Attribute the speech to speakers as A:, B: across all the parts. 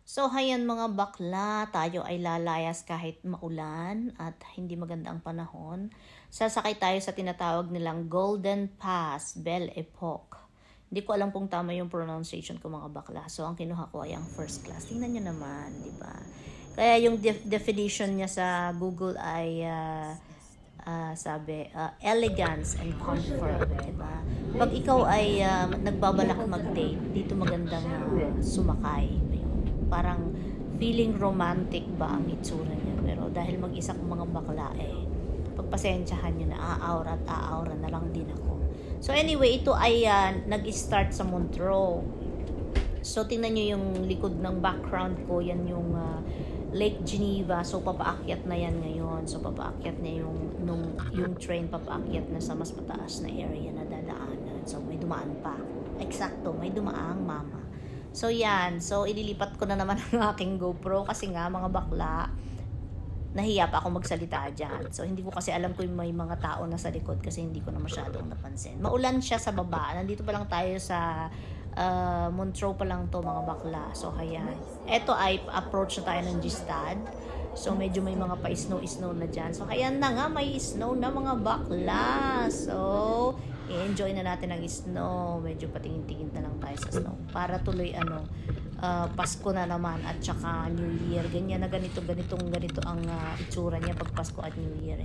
A: So, hayan mga bakla, tayo ay lalayas kahit maulan at hindi maganda ang panahon. Sasakay tayo sa tinatawag nilang Golden Pass, Belle Epoque. Hindi ko alam kung tama yung pronunciation ko mga bakla. So, ang kinuha ko ay ang first class. Tingnan nyo naman, di ba? Kaya yung definition niya sa Google ay elegance and comfort, diba? Pag ikaw ay nagbabalak mag-date, dito magandang sumakay. Parang feeling romantic ba ang itsura niya. Pero dahil mag-isa kong mga bakla pagpasensyahan nyo na aawra na lang din ako. So anyway, ito ay nag-start sa Montreux. So tingnan nyo yung likod ng background ko, yan yung Lake Geneva. So papaakyat na yan ngayon. So papaakyat na yung train papaakyat na sa mas mataas na area na dadaanan. So may dumaan pa. Eksakto, may dumaang mama. So yan, so ililipat ko na naman ang aking GoPro kasi nga mga bakla, nahiya pa ako magsalita dyan. So hindi ko kasi alam kung may mga tao na sa likod kasi hindi ko na masyadong napansin. Maulan siya sa baba. Nandito pa lang tayo sa Montreux pa lang to mga bakla. So ayan. Ito ay approach na tayo ng Gstaad. So medyo may mga pa-snow na dyan. So ayan na nga, may snow na mga bakla. So i-enjoy na natin ang snow. Medyo patingin-tingin na lang tayo sa snow. Para tuloy Pasko na naman at saka New Year. Ganyan na ganito ang itsura niya pag Pasko at New Year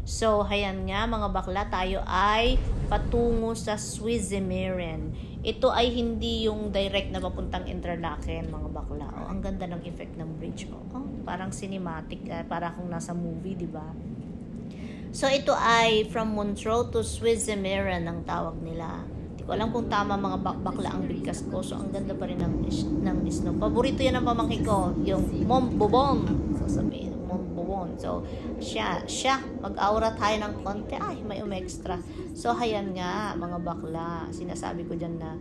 A: So, hayan nga mga bakla, tayo ay patungo sa Switzerland. Ito ay hindi yung direct na papuntang Interlaken mga bakla. Oh, ang ganda ng effect ng bridge. Oh, parang cinematic, para akong nasa movie, di ba? So, ito ay from Montreux to Switzerland ang tawag nila. Hindi ko alam kung tama mga bakla ang bigkas ko. So, ang ganda pa rin ng snow. Paborito yan ng pamangkin ko, yung Mont Bobon. Sasabihin, Mont Bobon. So, siya, mag-aura tayo ng konti. Ay, may extra. So, hayan nga, mga bakla. Sinasabi ko dyan na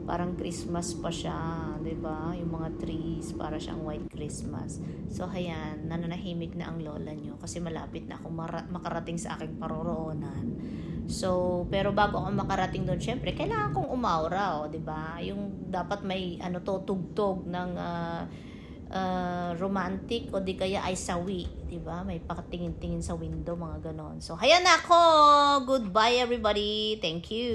A: parang Christmas pa siya, 'di ba? Yung mga trees, para siyang white Christmas. So, hayan, nananahimik na ang lola nyo kasi malapit na ako makarating sa aking paroroonan. So, pero bago ako makarating doon, syempre, kailangan kong umaura, 'di ba? Yung dapat may tugtog ng romantic o di kaya ay sawi, 'di ba? May pakatingin-tingin sa window, mga ganon. So, hayan na ako. Goodbye everybody. Thank you.